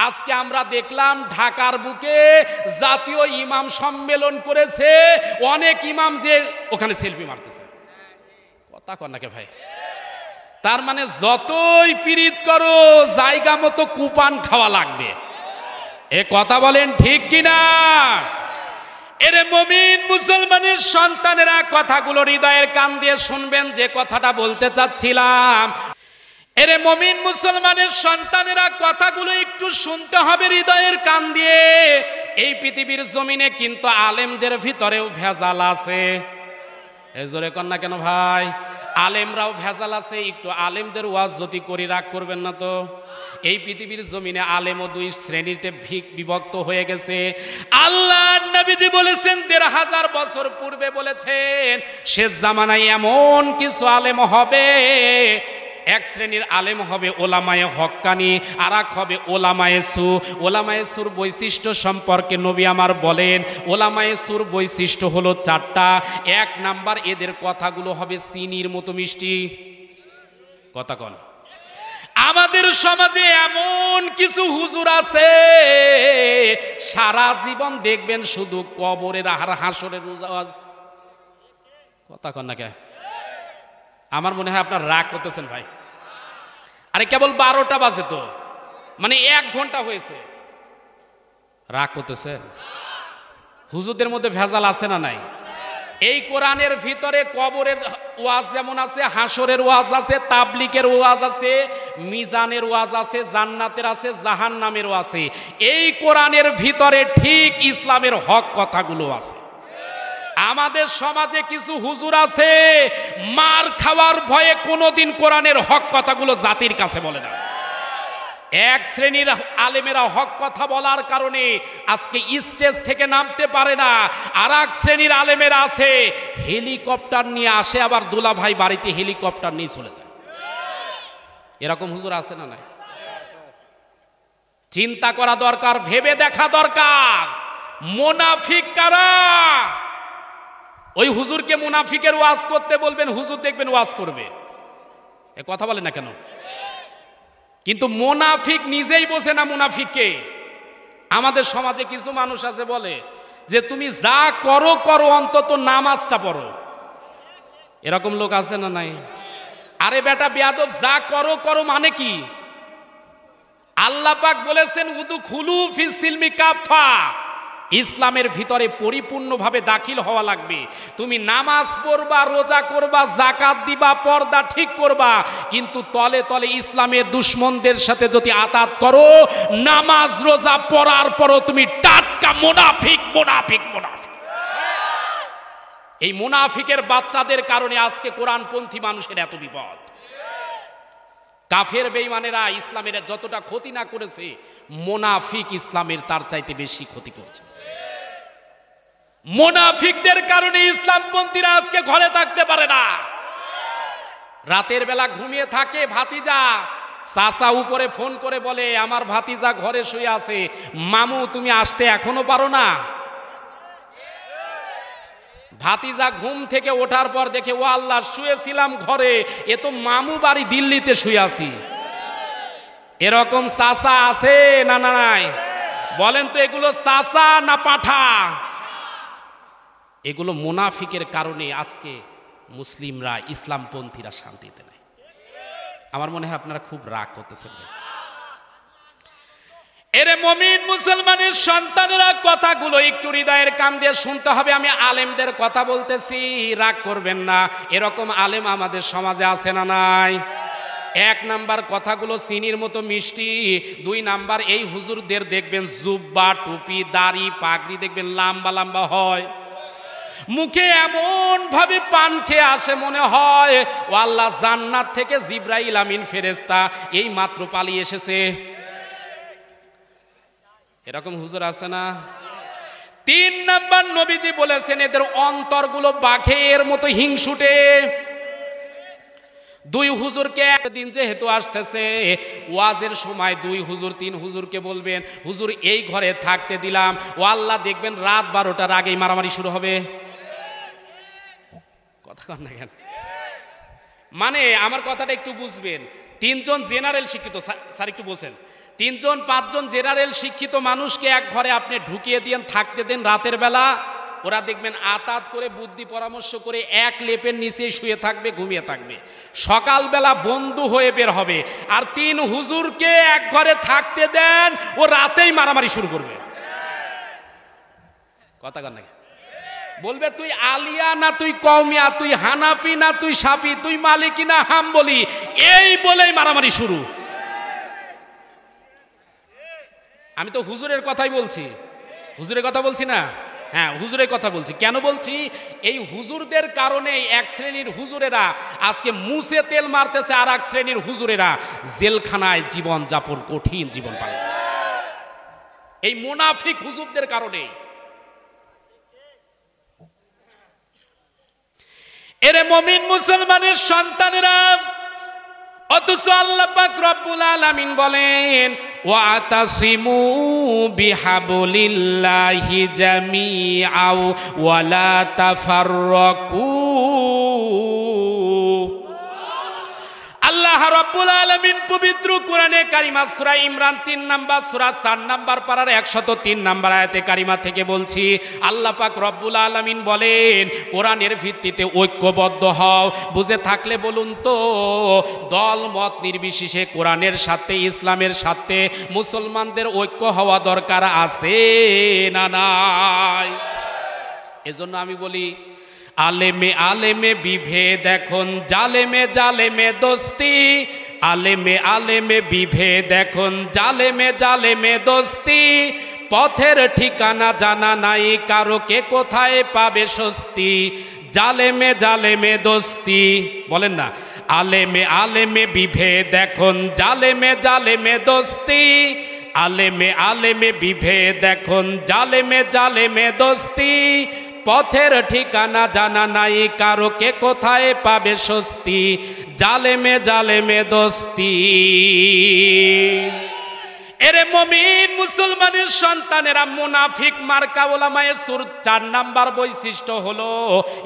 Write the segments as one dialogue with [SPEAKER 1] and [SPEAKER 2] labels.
[SPEAKER 1] আজকে আমরা দেখলাম ঢাকার বুকে জাতীয় ইমাম সম্মেলন করেছে, অনেক ইমাম যে ওখানে সেলফি মারতেছে। কথা কর নাকি ভাই? তার মানে যতই পীড়িত করো জায়গা মতো কুপান খাওয়া লাগবে। এ কথা বলেন ঠিক কিনা? এরে মুমিন মুসলমানের সন্তানেরা, কথাগুলো হৃদয়ের কান দিয়ে শুনবেন, যে কথাটা বলতে চাচ্ছিলাম। এরে মুমিন মুসলমানের সন্তানেরা, কথাগুলো একটু শুনতে হবে হৃদয়ের কান দিয়ে। এই পৃথিবীর জমিনে কিন্তু আলেমদের ভিতরেও ভেজাল আছে। এই জোরে কন্যা কেন ভাই? আলেমরাও ভেজাল আছে। একটু আলেমদের ওয়াজ যদি করি রাগ করবেন না তো? এই পৃথিবীর জমিনে আলেমও দুই শ্রেণীতে বিভক্ত হয়ে গেছে। আল্লাহ নবীজি বলেছেন ১৫০০ বছর পূর্বে বলেছেন, শেষ জামানায় এমন কিছু আলেম হবে, এক শ্রেণীর আলেম হবে ওলামায়ে হক্কানি, আর এক হবে ওলামায়ে সু। ওলামায়ে সুর বৈশিষ্ট্য সম্পর্কে নবী আমার বলেন, ওলামায়ে সুর বৈশিষ্ট্য হলো ৪টা। ১ নাম্বার, এদের কথাগুলো হবে চিনির মতো মিষ্টি। কথা কন। আমাদের সমাজে এমন কিছু হুজুর আছে, সারা জীবন দেখবেন শুধু কবরের আর হাসরের ওয়াজ। কথা কন না কে? আমার মনে হয় আপনার রাগ করতেছেন ভাই। আরে কেবল ১২টা বাজে তো, মানে ১ ঘন্টা হয়েছে, রাগ করতেছেন? হুজুরদের মধ্যে ভেজাল আছে না নাই? এই কোরআনের ভিতরে কবরের ওয়াজ যেমন আছে, হাসরের ওয়াজ আছে, তাবলিগের ওয়াজ আছে, মিজানের ওয়াজ আছে, জান্নাতের আছে, জাহান্নামেরও আছে। এই কোরআনের ভিতরে ঠিক ইসলামের হক কথাগুলো আছে। আমাদের সমাজে কিছু হুজুর আছে, মার খাওয়ার ভয়ে কোনোদিন কোরআনের হক কথাগুলো জাতির কাছে বলে না। এক শ্রেণীর আলেমেরা হক কথা বলার কারণে আজকে স্টেজ থেকে নামতে পারে না। আর এক শ্রেণীর আলেমেরা আছে, হেলিকপ্টার নিয়ে আসে, আবার দুলা ভাই বাড়িতে হেলিকপ্টার নিয়ে চলে যায়। এরকম হুজুর আছে না নাই? চিন্তা করা দরকার, ভেবে দেখা দরকার। মুনাফিক কারা? ওই হুজুরকে মুনাফিকের ওয়াজ করতে বলবেন, হুজুর দেখবেন ওয়াজ করবে। এ কথা বলে না কেন? কিন্তু মুনাফিক নিজেই বোঝে না মুনাফিককে। আমাদের সমাজে কিছু মানুষ আছে বলে যে তুমি যা করো করো, অন্তত নামাজটা পড়ো। এরকম লোক আছে না নাই? আরে বেটা বেয়াদব, যা করো করো মানে কি? আল্লাহ পাক বলেছেন উদখুলু ফিস সিলমি কাফা, ইসলামের ভিতরে পরিপূর্ণভাবে দাখিল হওয়া লাগবে। তুমি নামাজ পড়বা, রোজা করবা, যাকাত দিবা, পর্দা ঠিক করবা, কিন্তু তলে তলে ইসলামের দুশমনদের সাথে যদি আতাত করো, নামাজ রোজা পড়ার পরও তুমি টাটকা মুনাফিক মুনাফিক মুনাফিক। এই মুনাফিকের বাচ্চাদের কারণে আজকে কোরআনপন্থী মানুষের এত বিপদ। কাফের বেঈমানেরা ইসলামের যতটা ক্ষতি না করেছে, মুনাফিক ইসলামের তার চাইতে বেশি ক্ষতি করছে। মুনাফিকদের কারণে ইসলামপন্থীরা আজকে ঘরে থাকতে পারে না। রাতের বেলা ঘুমিয়ে থাকে ভাতিজা, চাচা উপরে ফোন করে বলে আমার ভাতিজা ঘরে শুয়ে আছে, মামু তুমি আসতে এখনো পারো না? ভাতিজা ঘুম থেকে ওঠার পর দেখে, ও আল্লাহ, শুয়েছিলাম ঘরে, এ তো মামু বাড়ি দিল্লিতে শুয়ে আছি। এরকম চাচা আছে না নাই? বলেন তো, এগুলো চাচা না পাঠা? এগুলো মুনাফিকের কারণে আজকে মুসলিমরা, ইসলামপন্থীরা শান্তিতে নাই। আমার মনে হয় আপনারা খুব রাগ করতেছেন। এরে মুমিন মুসলমানের সন্তানেরা, কথাগুলো একটু হৃদয়ের কান দিয়ে শুনতে হবে। আমি আলেমদের কথা বলতেছি, রাগ করবেন না। এরকম আলেম আমাদের সমাজে আছে না নাই? ১ নাম্বার, কথাগুলো চিনির মতো মিষ্টি। ২ নাম্বার, এই হুজুরদের দেখবেন জুব্বা, টুপি, দাড়ি, পাগড়ি দেখবেন লম্বা লম্বা হয়। মুখে এমন ভাবে পান খেয়ে আসে, মনে হয় ও আল্লাহ, জান্নাত থেকে জিবরাইল আমিন ফেরেশতা এই মাত্র পালিয়ে এসেছে। এরকম হুজুর আছে না? ৩ নাম্বার, নবীজি বলেছেন এদের অন্তরগুলো বাঘের মতো হিংসুটে। ২ হুজুরকে একদিন যেহেতু আসতেছে, ওয়াজের সময় ২ হুজুর ৩ হুজুরকে বলবেন, হুজুর এই ঘরে থাকতে দিলাম। ও আল্লাহ, দেখবেন রাত ১২টার আগেই মারামারি শুরু হবে। কথা কন না কেন? মানে আমার কথাটা একটু বুঝবেন। ৩ জন জেনারেল শিক্ষিত, স্যার একটু বলছেন, 3জন 5জন জেনারেল শিক্ষিত মানুষকে এক ঘরে আপনি ঢুকিয়ে দিয়েন, থাকতে দেন রাতের বেলা, ওরা দেখবেন আতাত করে বুদ্ধি পরামর্শ করে এক লেপের নিচে শুয়ে থাকবে, ঘুমিয়ে থাকবে। সকালবেলা বন্ধু হয়ে বের হবে। আর 3 হুজুরকে এক ঘরে থাকতে দেন, ও রাতেই মারামারি শুরু করবে। কথা কন নাকি? বলবে তুই আলিয়া না তুই কওমিয়া, তুই হানাফি না তুই শাফি, তুই মালিকি না হাম্বলি, এই বলেই মারামারি শুরু। আমি তো হুজুরের কথাই বলছি, হুজুরের কথা বলছি না? হ্যাঁ, হুজুরের কথা বলছি। কেন বলছি? এই হুজুরদের কারণে এক শ্রেণীর হুজুরেরা আজকে মুছে তেল মারতেছে, আর এক শ্রেণীর হুজুরেরা জেলখানায় জীবন যাপন, কঠিন জীবন পালন করছে, এই মুনাফিক হুজুরদের কারণে। এরে মুমিন মুসলমানের সন্তানেরা, অথচ আল্লাহ পাক রব্বুল আলামিন বলেন ওয়াতাসিমু বিহাবলিল্লাহি জামিআ ওয়ালা তাফাররাকু। আল্লাহ রাব্বুল আলামিন পবিত্র কোরআনে কারিমা সূরা ইমরান 3 নাম্বার সূরা 4 নাম্বার পারার 103 নাম্বার আয়াতে কারিমা থেকে বলছি, আল্লাহ পাক রব্বুল আলামিন বলেন কোরআনের ভিত্তিতে ঐক্যবদ্ধ হও। বুঝে থাকলে বলুন তো, দল মত নির্বিশেষে কোরআনের সাথে, ইসলামের সাথে মুসলমানদের ঐক্য হওয়া দরকার আছে না নাই? এজন্য আমি বলি, আলেমে আলেমে বিভেদ এখন, জালেমে জালেমে দোস্তি। আলেমে আলেমে বিভেদ এখন, জালেমে জালেমে দোস্তি। পথের ঠিকানা জানা নাই কারো, কে কোথায় পাবে স্বস্তি। জালেমে জালেমে দোস্তি, বলেন না? আলেমে আলেমে বিভেদ এখন, জালেমে জালেমে দোস্তি। আলেমে আলেমে বিভেদ এখন, জালেমে জালেমে দোস্তি। পথের ঠিকানা জানা নাই কারো, কে কোথায় পাবে স্বস্তি। জালেমে জালেমে দোস্তি। এরে মুমিন মুসলমানের সন্তানেরা, মুনাফিক মার্কা ওলামায়ে সুর 4 নাম্বার বৈশিষ্ট্য হলো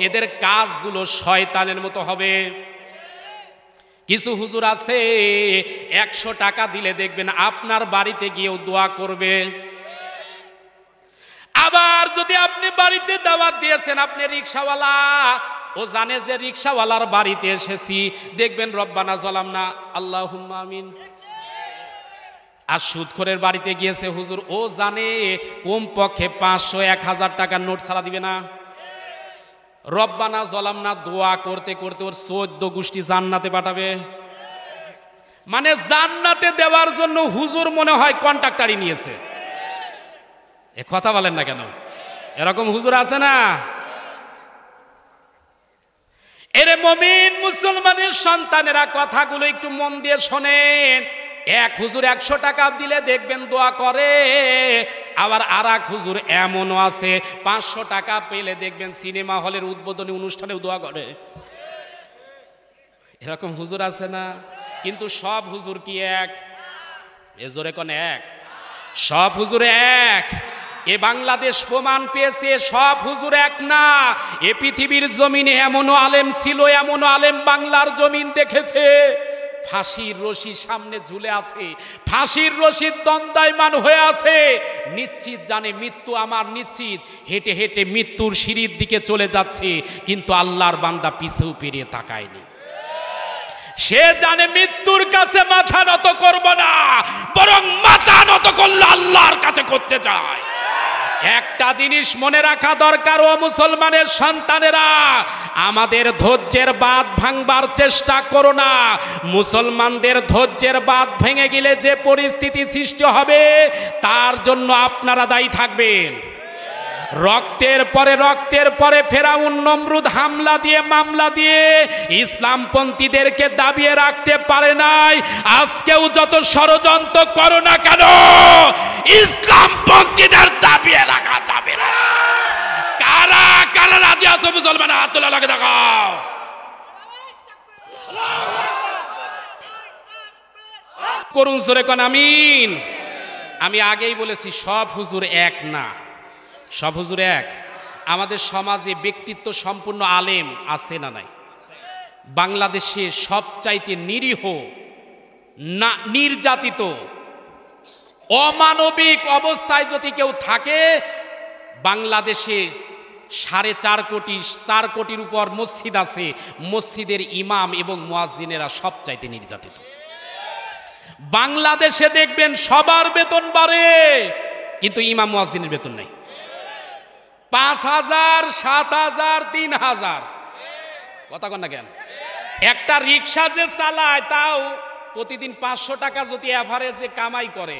[SPEAKER 1] এদের কাজগুলো শয়তানের মতো হবে। কিছু হুজুর আছে 100 টাকা দিলে দেখবেন আপনার বাড়িতে গিয়েও দোয়া করবে। আবার যদি আপনি বাড়িতে দাওয়াত দিয়েছেন, আপনি রিকশাওয়ালা, ও জানে যে রিকশাওয়ালার বাড়িতে এসেছি, দেখবেন রব্বানা যালামনা আল্লাহুম্মা আমিন। আর সুদখোরের বাড়িতে গিয়েছে হুজুর, ও জানে কমপক্ষে 500 1000 টাকার নোট ছাড়া দিবে না। রব্বানা যালামনা দোয়া করতে করতে ওর 14 গোষ্ঠী জান্নাতে পাঠাবে। মানে জান্নাতে দেওয়ার জন্য হুজুর মনে হয় কন্ট্রাক্টারই নিয়েছে। এ কথা বলেন না কেন? এরকম হুজুর আছে না? এরে মুমিন মুসলমানের সন্তানেরা, কথাগুলো একটু মন দিয়ে শোনেন। এক হুজুর 100 টাকা দিলে দেখবেন দোয়া করে, আবার আর এক হুজুর এমনও আছে 500 টাকা পেলে দেখবেন সিনেমা হলের উদ্বোধনী অনুষ্ঠানেও দোয়া করে। এরকম হুজুর আছে না? কিন্তু সব হুজুর কি এক? এ জোরে কোন এক? সব হুজুর এক? এ বাংলাদেশ প্রমাণ পেয়েছে সব হুজুর এক না। এ পৃথিবীর জমিনে এমনও আলেম ছিল, এমনও আলেম বাংলার জমিন দেখেছে ফাঁসির রশি সামনে ঝুলে আছে, ফাঁসির রশির দণ্ডায়মান হয়ে আছে, নিশ্চিত জানে মৃত্যু আমার নিশ্চিত, হেঁটে হেঁটে মৃত্যুর সিঁড়ির দিকে চলে যাচ্ছে, কিন্তু আল্লাহর বান্দা পিছু ফিরিয়ে তাকায়নি। সে জানে মৃত্যুর কাছে মাথা নত করব না, বরং মাথা নত করলে আল্লাহর কাছে করতে চায়। একটা জিনিস মনে রাখা দরকার, ও মুসলমানের সন্তানেরা, আমাদের ধৈর্যের বাঁধ ভাঙবার চেষ্টা করো না। মুসলমানদের ধৈর্যের বাঁধ ভেঙে গেলে যে পরিস্থিতি সৃষ্টি হবে, তার জন্য আপনারা দায়ী থাকবেন। রক্তের পরে ফেরাউন নমরুদ হামলা দিয়ে মামলা দিয়ে ইসলামপন্থীদেরকে দাবিয়ে রাখতে পারে নাই। আজকেও যত ষড়যন্ত্র করো না কেন, ইসলামপন্থীদের দাবিয়ে রাখা যাবে না। কারা কারা রাজি আছো মুসলমান, হাত তোলা লাগে দেখাও। করুন জোরে কোন আমিন। আমি আগেই বলেছি সব হুজুর এক না, সব হুজুর এক। আমাদের সমাজে ব্যক্তিত্ব সম্পূর্ণ আলেম আছে না নাই? বাংলাদেশে সবচাইতে নিরীহ, না নির্যাতিত, অমানবিক অবস্থায় যদি কেউ থাকে, বাংলাদেশে 4.5 কোটির উপর মসজিদ আছে, মসজিদের ইমাম এবং মুয়াজ্জিনেরা সবচাইতে নির্যাতিত। বাংলাদেশে দেখবেন সবার বেতন বাড়ে, কিন্তু ইমাম মুয়াজ্জিনের বেতন নাই। 5,000, 7,000, 3,000, কথা কন না কেন? একটা রিক্সা যে চালায় তাও প্রতিদিন 500 টাকা যদি এভারেজে কামাই করে,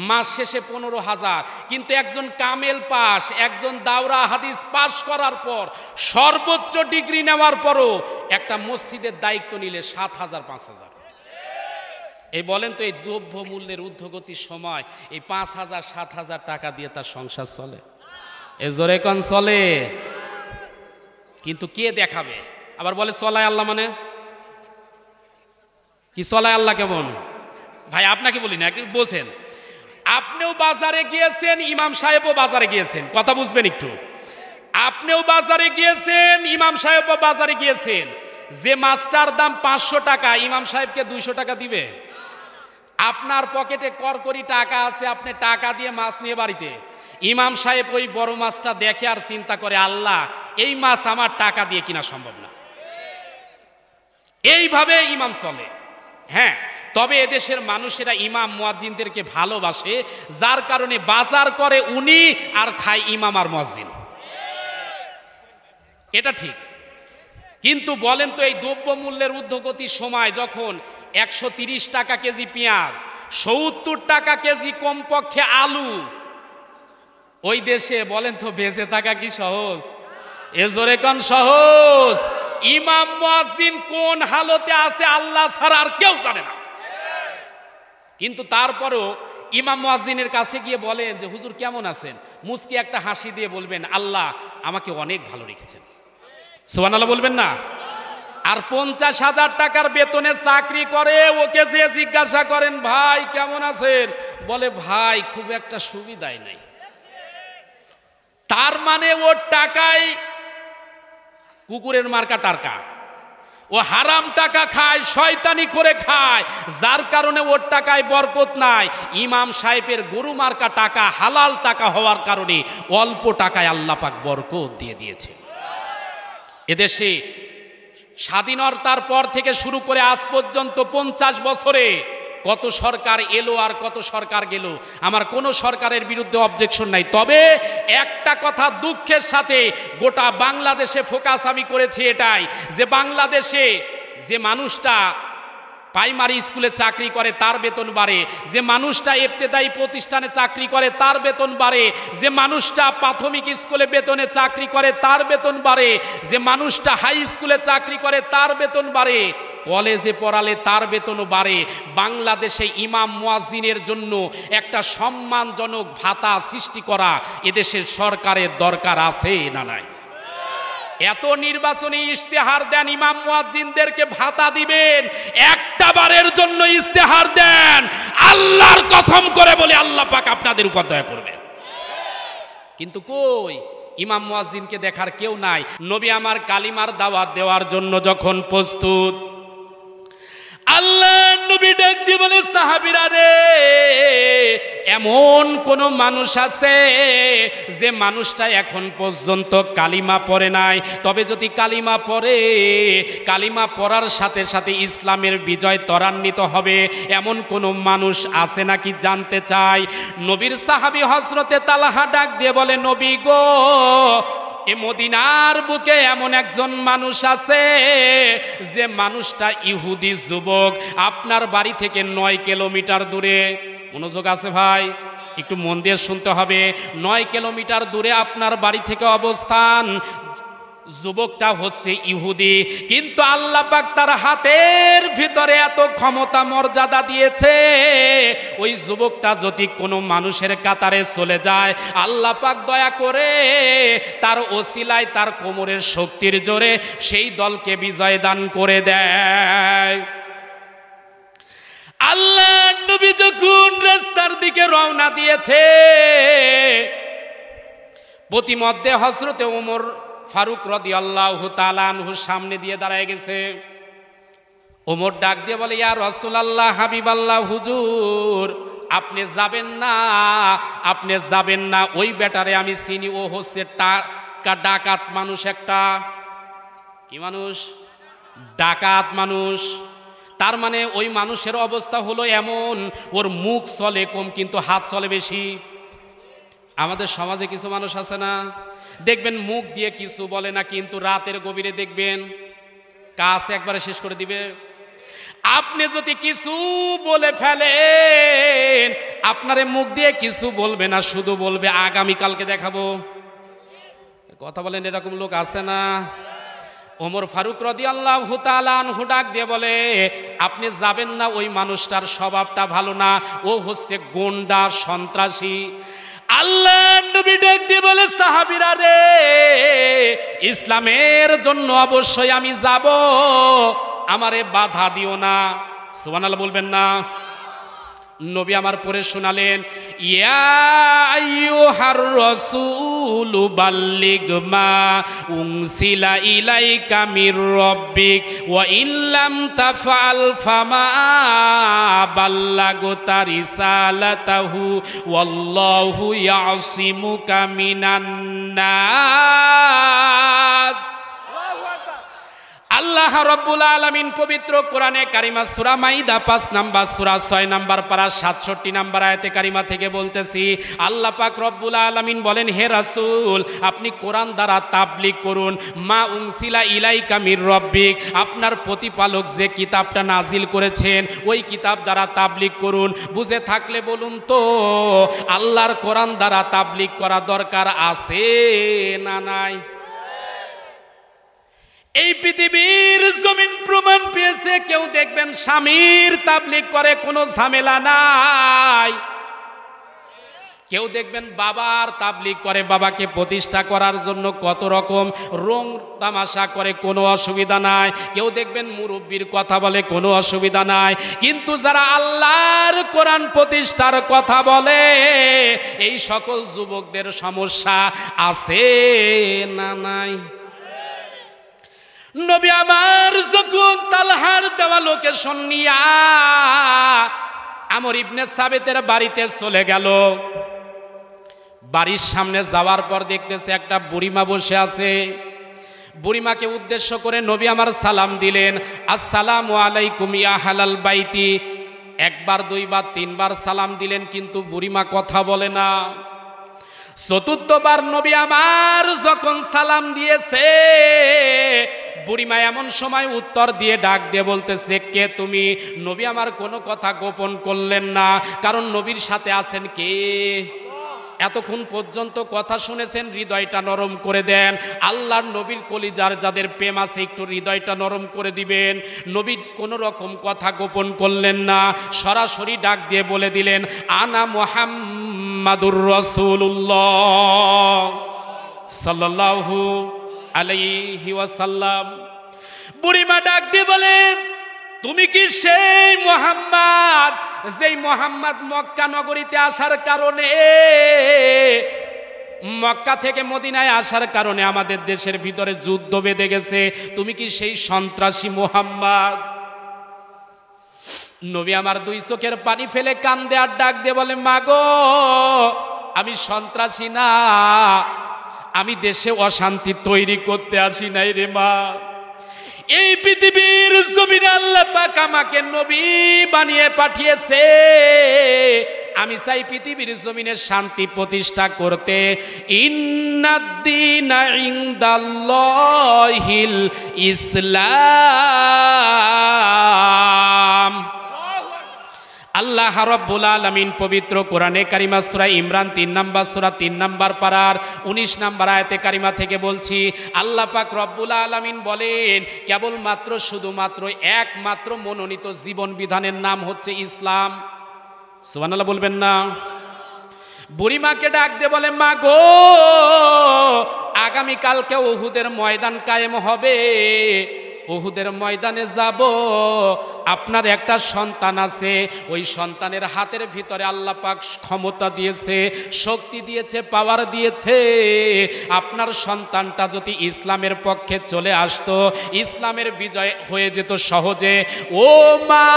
[SPEAKER 1] মাস শেষে 15,000। কিন্তু একজন কামেল পাস, একজন দাওরা হাদিস পাস করার পর, সর্বোচ্চ ডিগ্রি নেওয়ার পরও একটা মসজিদের দায়িত্ব নিলে 7,000, 5,000। এই বলেন তো, এই দ্রব্য মূল্যের ঊর্ধ্বগতির সময় এই 5,000, 7,000 টাকা দিয়ে তার সংসার চলে? এ জোরে কোন চলে? কিন্তু কে দেখাবে? আবার বলে চলায় আল্লাহ, মানে কি চলায় আল্লাহ কেমন? ভাই আপনাকে বলি না, একটু বোঝেন। আপনিও বাজারে গিয়েছেন, ইমাম সাহেবও বাজারে গিয়েছেন, কথা বুঝবেন একটু। আপনিও বাজারে গিয়েছেন, ইমাম সাহেবও বাজারে গিয়েছেন। যে মাছটার দাম 500 টাকা, ইমাম সাহেবকে 200 টাকা দিবে? আপনার পকেটে করকরি টাকা আছে, আপনি টাকা দিয়ে মাছ নিয়ে বাড়িতে, ইমাম সাহেব ওই বড় মাছটা দেখে আর চিন্তা করে, আল্লাহ এই মাছ আমার টাকা দিয়ে কিনা সম্ভব না। এইভাবে ইমাম চলে। হ্যাঁ, তবে এদেশের মানুষেরা ইমাম মুয়াজ্জিনদেরকে ভালোবাসে, যার কারণে বাজার করে উনি আর খায় ইমাম আর মুয়াজ্জিন। এটা ঠিক। কিন্তু বলেন তো, এই দ্রব্য মূল্যের ঊর্ধ্বগতির সময় যখন 130 টাকা কেজি পেঁয়াজ, 70 টাকা কেজি কমপক্ষে আলু, ওই দেশে বলেন তো বেঁচে থাকা কি সহজ? এ জোরে কোন সহজ? ইমাম মুয়াজ্জিন কোন হালতে আছে আল্লাহ ছাড়া আর কেউ জানে না। কিন্তু তারপরেও ইমাম মুয়াজ্জিনের কাছে গিয়ে বলেন যে হুজুর কেমন আছেন, মুস্কি একটা হাসি দিয়ে বলবেন, আল্লাহ আমাকে অনেক ভালো রেখেছেন। সুবহানাল্লাহ বলবেন না? আর 50,000 টাকার বেতনে চাকরি করে, ওকে যে জিজ্ঞাসা করেন ভাই কেমন আছেন, বলে ভাই খুব একটা সুবিধাই নাই। তার মানে ওর টাকায় কুকুরের মার্কা টাকা, ও হারাম টাকা খায়, শয়তানি করে খায়, যার কারণে ওর টাকায় বরকত নাই। ইমাম সাহেবের গরু মার্কা টাকা, হালাল টাকা হওয়ার কারণে অল্প টাকায় আল্লাহ পাক বরকত দিয়ে দিয়েছে। এদেশে স্বাধীনতার পর থেকে শুরু করে আজ পর্যন্ত 50 বছরে কত সরকার এলো আর কত সরকার গেল, আমার কোনো সরকারের বিরুদ্ধে অবজেকশন নাই। তবে একটা কথা দুঃখের সাথে গোটা বাংলাদেশে ফোকাস আমি করেছি এটাই, যে বাংলাদেশে যে মানুষটা প্রাইমারি স্কুলে চাকরি করে তার বেতন বাড়ে, যে মানুষটা ইবতেদায়ী প্রতিষ্ঠানে চাকরি করে তার বেতন বাড়ে, যে মানুষটা প্রাথমিক স্কুলে বেতনে চাকরি করে তার বেতন বাড়ে, যে মানুষটা হাই স্কুলে চাকরি করে তার বেতন বাড়ে, কলেজে পড়ালে তার বেতনও বাড়ে। বাংলাদেশে ইমাম মুয়াজ্জিনের জন্য একটা সম্মানজনক ভাতা সৃষ্টি করা এদেশের সরকারের দরকার আছে না নাই? এত নির্বাচনী ইশতেহার দেন, ইমাম মুয়াজ্জিনদেরকে ভাতা দিবেন, একটা বারের জন্য ইশতেহার দেন, আল্লাহর কসম করে বলে আল্লাহ পাক আপনাদের উপর দয়া করবে। কিন্তু কই, ইমাম মুয়াজ্জিনকে দেখার কেউ নাই। নবী আমার কালিমার দাওয়াত দেওয়ার জন্য যখন প্রস্তুত, আল্লাহ নবী ডাক দিয়ে বলে, সাহাবীরা রে, এমন কোন মানুষ আছে যে মানুষটা এখন পর্যন্ত কালিমা পড়ে নাই, তবে যদি কালিমা পড়ে, কালিমা পড়ার সাথে সাথে ইসলামের বিজয় ত্বরান্বিত হবে, এমন কোন মানুষ আছে নাকি জানতে চাই। নবীর সাহাবী হযরতে তালহা ডাক দিয়ে বলে, নবী গো, এ মদিনার বুকে এমন একজন মানুষ আছে যে মানুষটা ইহুদি যুবক, আপনার বাড়ি থেকে 9 কিলোমিটার দূরে। মনোযোগ আছে ভাই, একটু মন দিয়ে শুনতে হবে। 9 কিলোমিটার দূরে আপনার বাড়ি থেকে অবস্থান, যুবকটা হচ্ছে ইহুদি, কিন্তু আল্লাহ পাক তার হাতের ভিতরে এত ক্ষমতা মর্যাদা দিয়েছে, ওই যুবকটা যদি কোনো মানুষের কাতারে চলে যায়, আল্লাহ পাক দয়া করে তার ওসিলায়, তার কোমরের শক্তির জোরে সেই দলকে বিজয় দান করে দেয়। আল্লাহ নবী যখন রাস্তার দিকে রওনা দিয়েছে, প্রতিমধ্যে হযরতে ওমর ফারুক রাদিয়াল্লাহু তাআলা আনহু সামনে দিয়ে দাঁড়ায় গেছে। ওমর ডাক দিয়ে বলে, ইয়া রাসূলুল্লাহ, হাবিবাল্লাহ, হুজুর আপনি যাবেন না, আপনি যাবেন না, ওই বেটারে আমি চিনি, ও হচ্ছে ডাকাত মানুষ, একটা কি মানুষ, ডাকাত মানুষ। তার মানে ওই মানুষের অবস্থা হলো এমন, ওর মুখ চলে কম কিন্তু হাত চলে বেশি। আমাদের সমাজে কিছু মানুষ আছে না, দেখবেন মুখ দিয়ে কিছু বলে না, কিন্তু রাতের গভীরে দেখবেন কাজ একবারে শেষ করে দিবে। আপনি যদি কিছু বলে ফেলেন, আপনারে মুখ দিয়ে কিছু বলবে না, শুধু বলবে আগামীকালকে দেখাবো। কথা বলেন, এরকম লোক আছে না? ওমর ফারুক রাদিয়াল্লাহু তাআলা আনহু ডাক দিয়ে বলে, আপনি যাবেন না, ওই মানুষটার স্বভাবটা ভালো না, ও হচ্ছে গুন্ডা সন্ত্রাসী। আল্লাহ নবী ডাক দিয়ে বলে, সাহাবীরা রে, ইসলামের জন্য অবশ্যই আমি যাব, আমারে বাধা দিও না। সুবহানাল্লাহ বলবেন না? নবী আমার পড়ে শোনালেন, ইয়া আইয়ুহার রাসূলু বাল্লিগ মা উনসিলা ইলাইকা মির রাব্বিক ওয়া ইল্লাম তাফআল ফামা বাল্লাগতা রিসালাতাহু ওয়াল্লাহু ইয়াসিমুকা মিনান নাস। আল্লাহ রাব্বুল আলামিন পবিত্র কোরআনে কারিমা সূরা মাইদা 5 নাম্বার সূরা 6 নাম্বার পারা 67 নাম্বার আয়াতে কারিমা থেকে বলতেছি, আল্লাহ পাক রব্বুল আলামিন বলেন, হে রাসূল, আপনি কোরআন দ্বারা তাবলীগ করুন। মা উনসিলা ইলাইকা মির রাব্বিক, আপনার প্রতিপালক যে কিতাবটা নাজিল করেছেন ওই কিতাব দ্বারা তাবলীগ করুন। বুঝে থাকলে বলুন তো, আল্লাহর কোরআন দ্বারা তাবলীগ করা দরকার আছে না নাই? এই পৃথিবীর জমিন প্রমাণ পেয়েছে, কেউ দেখবেন স্বামীর তাবলীগ করে, কোনো ঝামেলা নাই। কেউ দেখবেন বাবার তাবলীগ করে, বাবাকে প্রতিষ্ঠা করার জন্য কত রকম রং তামাশা করে, কোনো অসুবিধা নাই। কেউ দেখবেন মুরব্বির কথা বলে, কোনো অসুবিধা নাই। কিন্তু যারা আল্লাহর কোরআন প্রতিষ্ঠার কথা বলে, এই সকল যুবকদের সমস্যা আছে না নাই? নবী আমার যখন তালহার দেওয়া লোকেশন নিয়া আমর ইবনে সাবিতের বাড়িতে চলে গেল, বাড়ির সামনে যাওয়ার পর দেখতেছে একটা বুড়িমা বসে আছে। বুড়িমাকে উদ্দেশ্য করে নবী আমার সালাম দিলেন, আসসালামু আলাইকুম ইয়া হালাল বাইতি। একবার, দুইবার, তিনবার সালাম দিলেন, কিন্তু বুড়িমা কথা বলে না। চতুর্থবার নবী আমার যখন সালাম দিয়েছে, বুড়িমা এমন সময় উত্তর দিয়ে ডাক দিয়ে বলতেছে, কে তুমি? নবী আমার কোনো কথা গোপন করলেন না, কারণ নবীর সাথে আছেন কে? এতক্ষণ পর্যন্ত কথা শুনেছেন, হৃদয়টা নরম করে দেন। আল্লাহর নবীর কলিজার যাদের প্রেম আছে, একটু হৃদয়টা নরম করে দিবেন। নবী কোনো রকম কথা গোপন করলেন না, সরাসরি ডাক দিয়ে বলে দিলেন, আনা মুহাম্মাদুর রাসূলুল্লাহ সাল্লাল্লাহু আলাইহি ওয়াসাল্লাম। বুড়িমা ডাক দিয়ে বলে, তুমি কি সেই মুহাম্মদ, যেই মুহাম্মদ মক্কা নগরীতে আসার কারণে, মক্কা থেকে মদিনায় আসার কারণে আমাদের দেশের ভিতরে যুদ্ধ বেঁধে গেছে? তুমি কি সেই সন্ত্রাসী মুহাম্মদ? নবী আমার দুই চোখের পানি ফেলে কান্দে আর ডাক দিয়ে বলে, মাগো, আমি সন্ত্রাসী না, আমি দেশে অশান্তি তৈরি করতে আসি নাই রে মা। এই পৃথিবীর জমিনে আল্লাহ পাক আমাকে নবী বানিয়ে পাঠিয়েছে, আমি চাই পৃথিবীর জমিনে শান্তি প্রতিষ্ঠা করতে। ইন্নাদ-দীনা ইনদাল্লাহিল ইসলাম। আল্লাহ রাব্বুল আলামিন পবিত্র কোরআনে কারিমা সূরা ইমরান 3 নাম্বার সূরা 3 নাম্বার পারার 19 নাম্বার আয়াতে কারিমা থেকে বলছি, আল্লাহ পাক রব্বুল আলামিন বলেন, কেবলমাত্র শুধুমাত্র একমাত্র মনোনীত জীবন বিধানের নাম হচ্ছে ইসলাম। সুবহানাল্লাহ বলবেন না? বুড়িমাকে ডাক দিয়ে বলে, মা গো, আগামীকালকে উহুদের ময়দান কায়েম হবে, উহুদের ময়দানে যাব, আপনার একটা সন্তান আছে, ওই সন্তানের হাতের ভিতরে আল্লাহ পাক ক্ষমতা দিয়েছে, শক্তি দিয়েছে, পাওয়ার দিয়েছে। আপনার সন্তানটা যদি ইসলামের পক্ষে চলে আসতো, ইসলামের বিজয় হয়ে যেত সহজে। ও মা,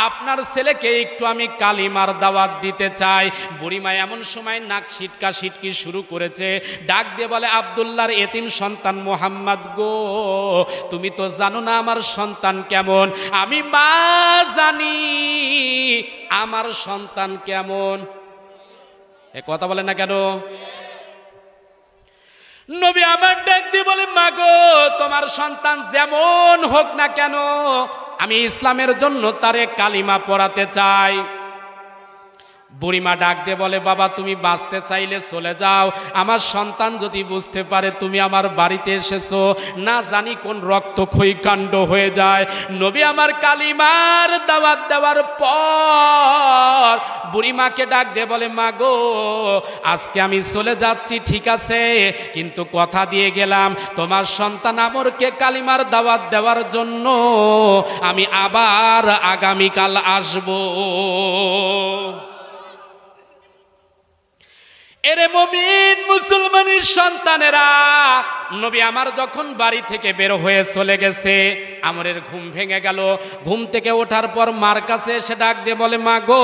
[SPEAKER 1] আপনার ছেলেকে একটু আমি কালিমার দাওয়াত দিতে চাই। বুড়িমা এমন সময় নাক সিটকা সিটকি শুরু করেছে, ডাক দিয়ে বলে, আব্দুল্লাহর এতিম সন্তান মোহাম্মদ গো, তুমি তো জানো না আমার সন্তান কেমন। আমি মা জানি আমার সন্তান কেমন। এ কথা বলে না কেন? নবী আমার ডাক দিয়ে বলে, মা গো, তোমার সন্তান যেমন হোক না কেন, আমি ইসলামের জন্য তারে কালিমা পড়াতে চাই। বুড়িমা ডাক দিয়ে বলে, বাবা তুমি বাঁচতে চাইলে চলে যাও, আমার সন্তান যদি বুঝতে পারে তুমি আমার বাড়িতে এসেছো, না জানি কোন রক্তক্ষয়ী কাণ্ড হয়ে যায়। নবী আমার কালিমার দাওয়াত দেওয়ার পর বুড়িমাকে ডাক দিয়ে বলে, মা গো, আজকে আমি চলে যাচ্ছি ঠিক আছে, কিন্তু কথা দিয়ে গেলাম তোমার সন্তান আমরকে কালিমার দাওয়াত দেওয়ার জন্য আমি আবার আগামীকাল আসবো। এরে মুমিন মুসলমানের সন্তানেরা, নবী আমার যখন বাড়ি থেকে বের হয়ে চলে গেছে, আমরের ঘুম ভেঙে গেল। ঘুম থেকে ওঠার পর মার কাছে এসে ডাক দিয়ে বলে, মা গো,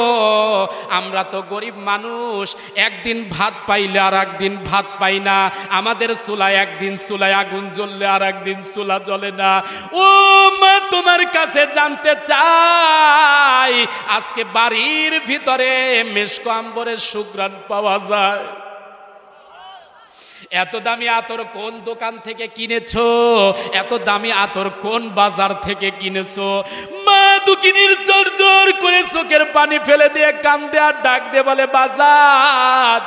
[SPEAKER 1] আমরা তো গরিব মানুষ, একদিন ভাত পাইলে আর একদিন ভাত পাই না, আমাদের চুলায় একদিন চুলায় আগুন জ্বললে আর একদিন চুলা জ্বলে না। ও মা, তোমার কাছে জানতে চাই, আজকে বাড়ির ভিতরে মেশক আম্বরের সুঘ্রাণ পাওয়া যায়? এত দামি আতর কোন দোকান থেকে কিনেছো? এত দামি আতর কোন বাজার থেকে কিনেছো? মা দুকিনীর জোর জোর করে চোখের পানি ফেলে দিয়ে কান্দে আর ডাক দিয়ে বলে, বাজার,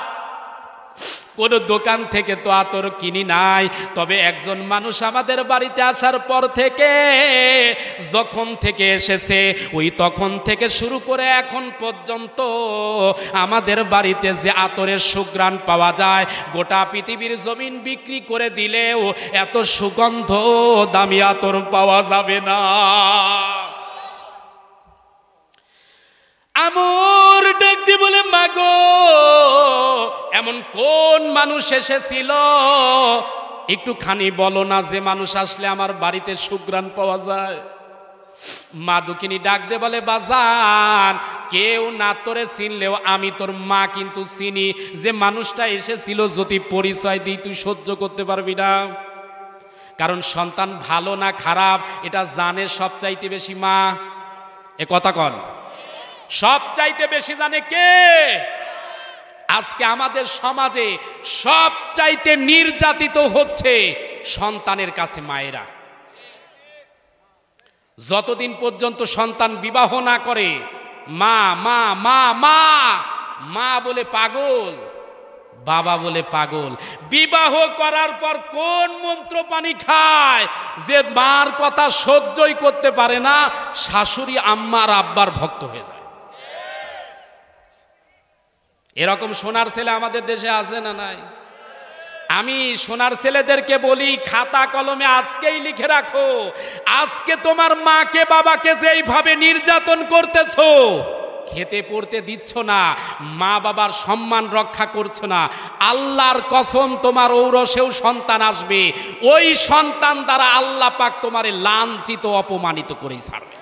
[SPEAKER 1] কোন দোকান থেকে তো আতর কিনি নাই, তবে একজন মানুষ আমাদের বাড়িতে আসার পর থেকে, যখন থেকে এসেছে ওই তখন থেকে শুরু করে এখন পর্যন্ত আমাদের বাড়িতে যে আতরের সুঘ্রাণ পাওয়া যায়, গোটা পৃথিবীর জমিন বিক্রি করে দিলেও এত সুগন্ধ দামি আতর পাওয়া যাবে না। আমর ডাক দিয়ে বলে, মা গো, এমন কোন মানুষ এসেছিল একটুখানি বলো না, যে মানুষ আসলে আমার বাড়িতে সুঘ্রাণ পাওয়া যায়? মা দুকিনী ডাক দিয়ে বলে, বাজান, কেউ না তোরে চিনলেও আমি তোর মা কিন্তু চিনি। যে মানুষটা এসেছিল যদি পরিচয় দিই তুই সহ্য করতে পারবি না, কারণ সন্তান ভালো না খারাপ এটা জানে সবচাইতে বেশি মা। এ কথা কন, সবচাইতে বেশি জানে কে? আজকে আমাদের সমাজে সবচাইতে নির্যাতিত হচ্ছে সন্তানের কাছে মায়েরা। যতদিন পর্যন্ত সন্তান বিবাহ না করে, মা মা মা মা মা বলে পাগল, বাবা বলে পাগল। বিবাহ করার পর কোন মন্ত্র পানি খায় যে মার কথা সহ্যই করতে পারে না, শাশুড়ি আম্মার আব্বার ভক্ত হয়ে যায়। এরকম সোনার ছেলে আমাদের দেশে আছে না নাই? আমি সোনার ছেলেদেরকে বলি, খাতা কলমে আজকেই লিখে রাখো, আজকে তোমার মাকে বাবাকে যেইভাবে নির্যাতন করতেছো, খেতে পড়তে দিচ্ছ না, মা বাবার সম্মান রক্ষা করছো না, আল্লাহর কসম তোমার ঔরসেও সন্তান আসবে, ওই সন্তান দ্বারা আল্লাহ পাক তোমারে লাঞ্ছিত অপমানিত করেই ছাড়বে।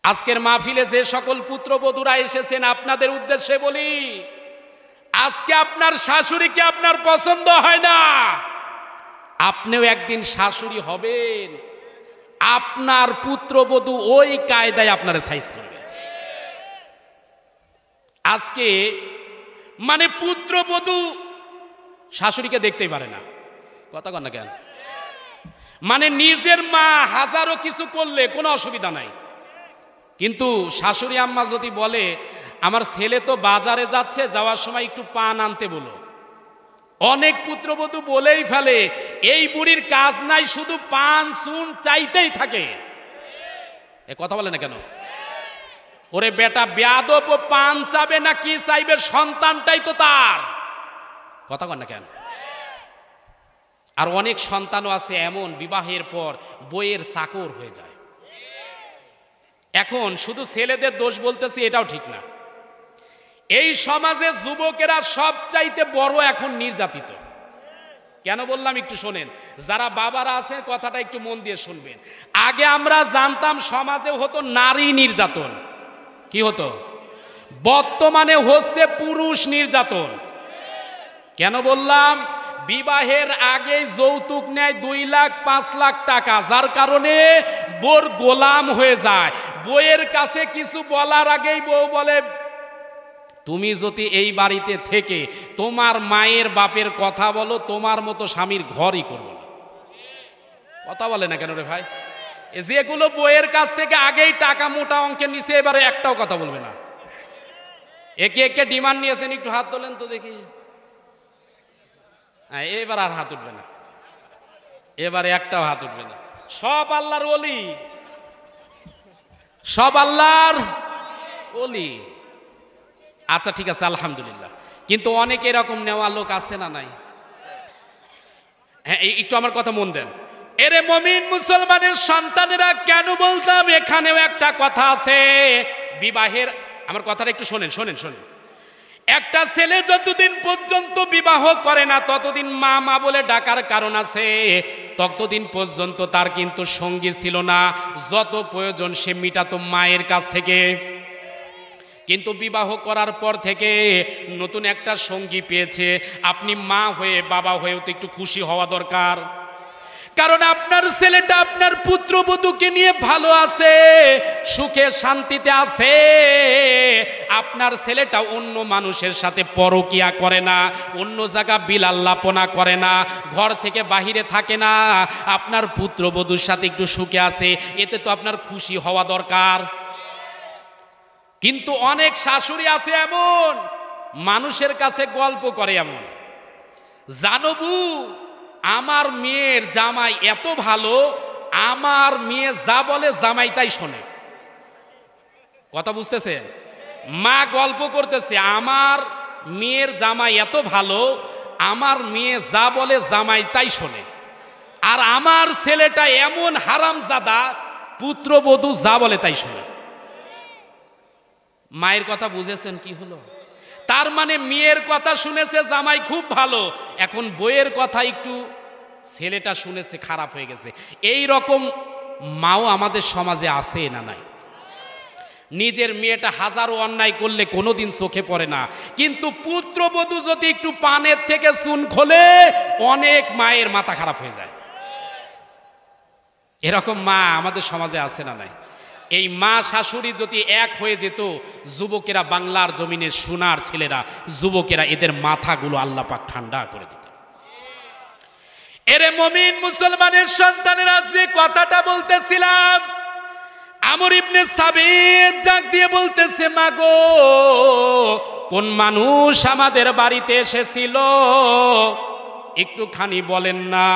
[SPEAKER 1] আজকের মাহফিলে যে সকল পুত্রবধূরা এসেছেন আপনাদের উদ্দেশ্যে বলি, আজকে আপনার শাশুড়িকে আপনার পছন্দ হয় না, আপনিও একদিন শাশুড়ি হবেন, আপনার পুত্রবধূ ওই কায়দায় আপনারা সাইজ করবে। আজকে মানে পুত্রবধূ শাশুড়িকে দেখতেই পারে না, কথা কন না কেন? মানে নিজের মা হাজারো কিছু করলে কোনো অসুবিধা নাই, কিন্তু শাশুড়ি আম্মা যদি বলে আমার ছেলে তো বাজারে যাচ্ছে, যাওয়ার সময় একটু পান আনতে বলো, অনেক পুত্রবধূ বলেই ফেলে এই বুড়ির কাজ নাই, শুধু পান চুন চাইতেই থাকে। এ কথা বলে না কেন? ওরে বেটা বেয়াদব, পান চাবে না কি চাইবে, সন্তানটাই তো তার, কথা কন না কেন? আর অনেক সন্তানও আছে এমন বিবাহের পর বইয়ের চাকর হয়ে যায়। এখন শুধু ছেলেদের দোষ বলতেছি এটাও ঠিক না, এই সমাজে যুবকেরা সবচাইতে বড় এখন নির্যাতিত। কেন বললাম একটু শোনেন, যারা বাবারা আছেন কথাটা একটু মন দিয়ে শুনবেন। আগে আমরা জানতাম সমাজে হতো নারী নির্যাতন, কি হতো? বর্তমানে হচ্ছে পুরুষ নির্যাতন। কেন বললাম? বিবাহের আগে যৌতুক নেয় 2 লাখ 5 লাখ টাকা, যার কারণে বোর গোলাম হয়ে যায়। বউয়ের কাছে কিছু বলার আগেই বউ বলে, তুমি যদি এই বাড়িতে থেকে তোমার মায়ের বাপের কথা বলো, তোমার মতো স্বামীর ঘরই করবো না। কথা বলে না কেন রে ভাই? যেগুলো বউয়ের কাছ থেকে আগেই টাকা মোটা অঙ্কের নিচে, এবারে একটাও কথা বলবে না। একে একে ডিমান্ড নিয়েছেন, একটু হাত তোলেন তো দেখি। এবার আর হাত উঠবে না, এবারে একটাও হাত উঠবে না। সব আল্লাহর ওলি, সব আল্লাহর ওলি। আচ্ছা ঠিক আছে, আলহামদুলিল্লাহ। কিন্তু অনেক এরকম নেওয়া লোক আছে না নাই? হ্যাঁ, একটু আমার কথা মন দেন। এরে মুমিন মুসলমানের সন্তানেরা, কেন বলতাম এখানেও একটা কথা আছে বিবাহের। আমার কথাটা একটু শোনেন শোনেন শোনেন। একটা ছেলে যতদিন পর্যন্ত বিবাহ করে না ততদিন মা মা বলে ডাকার কারণ আছে, ততদিন পর্যন্ত তার কিন্তু সঙ্গী ছিল না, যত প্রয়োজন সে মিটাতো মায়ের কাছ থেকে। কিন্তু বিবাহ করার পর থেকে নতুন একটা সঙ্গী পেয়েছে, আপনি মা হয়ে বাবা হয়েও তো একটু খুশি হওয়া দরকার। কারণ আপনার ছেলেটা আপনার পুত্রবধূকে নিয়ে ভালো আছে, সুখে শান্তিতে আছে। আপনার ছেলেটা অন্য মানুষের সাথে পরকিয়া করে না, অন্য জায়গা বিলাল্লাপনা করে না, ঘর থেকে বাহিরে থাকে না, আপনার পুত্রবধূর সাথে একটু সুখে আছে, এতে তো আপনার খুশি হওয়া দরকার। কিন্তু অনেক শাশুড়ি আছে এমন, মানুষের কাছে গল্প করে এমন, জানবু আমার মেয়ের জামাই এত ভালো, আমার মেয়ে যা বলে জামাই তাই শোনে। কথা বুঝতেছেন? মা গল্প করতেছে, আমার মেয়ের জামাই এত ভালো, আমার মেয়ে যা বলে জামাই তাই শোনে। আর আমার ছেলেটা এমন হারামজাদা, পুত্রবধূ যা বলে তাই শোনে। মায়ের কথা বুঝেছেন কি হলো? তার মানে মেয়ের কথা শুনেছে জামাই খুব ভালো, এখন বইয়ের কথা একটু ছেলেটা শুনেছে খারাপ হয়ে গেছে। এই রকম মাও আমাদের সমাজে আছে না নাই? নিজের মেয়েটা হাজারো অন্যায় করলে কোনোদিন চোখে পড়ে না, কিন্তু পুত্রবধূ যদি একটু পানের থেকে চুন খোলে অনেক মায়ের মাথা খারাপ হয়ে যায়। এরকম মা আমাদের সমাজে আছে না নাই? এই মা শাশুড়ি যদি এক হয়ে যেত, যুবকেরা, বাংলার জমিনে সোনার ছেলেরা, যুবকেরা, এদের মাথাগুলো আল্লাহ পাক ঠান্ডা করে দিত। এরে মুমিন মুসলমানের সন্তানেরা, যে কথাটা বলতেছিলাম, আমর ইবনে সাবিত জাগ দিয়ে বলতেছে, মাগো কোন মানুষ আমাদের বাড়িতে এসেছিল একটুখানি বলেন না।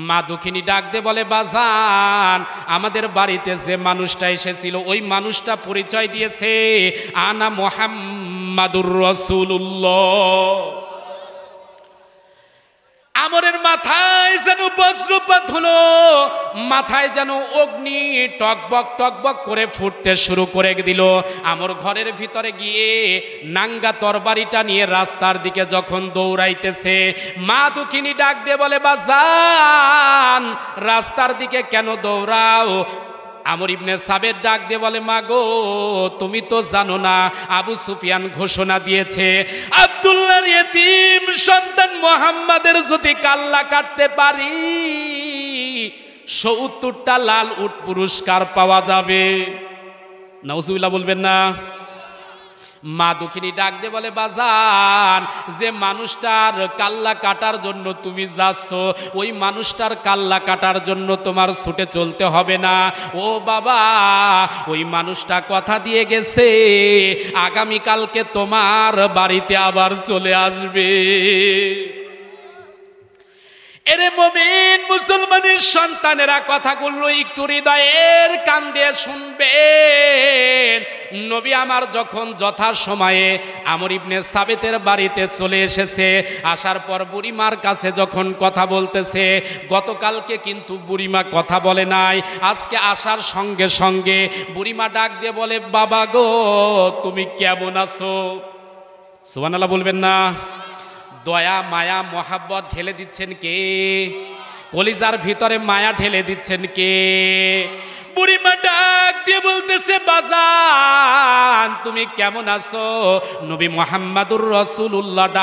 [SPEAKER 1] মা দুঃখিনী ডাক দিয়ে বলে, বাজান আমাদের বাড়িতে যে মানুষটা এসেছিল ওই মানুষটা পরিচয় দিয়েছে, আনা মুহাম্মাদুর রাসূলুল্লাহ। আমরের মাথায় যেন বজ্রপাত হলো, মাথায় যেন অগ্নি টকবক টকবক করে ফুটতে শুরু করে দিল। আমর ঘরের ভিতরে গিয়ে নাঙ্গা তরবারিটা নিয়ে রাস্তার দিকে যখন দৌড়াইতেছে, মা দুঃখিনী ডাক দিয়ে বলে, বাজান রাস্তার দিকে কেন দৌড়াও? আমর ইবনে সাবেদ ডাক দিয়ে বলে, মাগো তুমি তো জানো না আবু সুফিয়ান ঘোষণা দিয়েছে, আব্দুল্লাহর ইতিম সন্তান মুহাম্মাদের যদি কাল্লা কাটতে পারি ৭০টা লাল উট পুরস্কার পাওয়া যাবে। নাউজুবিল্লাহ বলবেন না? মা দুঃখিনী ডাক দিয়ে বলে, বাজান যে মানুষটার কাল্লা কাটার জন্য তুমি যাচ্ছ ওই মানুষটার কাল্লা কাটার জন্য তোমার ছুটে চলতে হবে না। ও বাবা, ওই মানুষটা কথা দিয়ে গেছে আগামীকালকে তোমার বাড়িতে আবার চলে আসবে। এরে মুমিন মুসলমানের সন্তানেরা, কথাগুলো একটু হৃদয়ের কান দিয়ে শুনবেন। নবী আমার যখন যথা সময়ে আমর ইবনে সাবিতের বাড়িতে চলে এসেছে, আসার পর বুড়িমার কাছে যখন কথা বলতেছে, গতকালকে কিন্তু বুড়িমা কথা বলে নাই, আজকে আসার সঙ্গে সঙ্গে বুড়িমা ডাক দিয়ে বলে, বাবা গো তুমি কেমন আছো? সুবহানাল্লাহ বলবেন না? দয়া মায়া মহাব্বত ঢেলে দিচ্ছেন কে? কলিজার ভিতরে মায়া ঢেলে দিচ্ছেন কে? বুড়িমা ডাক দিয়ে বলতেছে, বাজান তুমি কেমন আছো? নবী মুহাম্মাদুর রাসূলুল্লাহ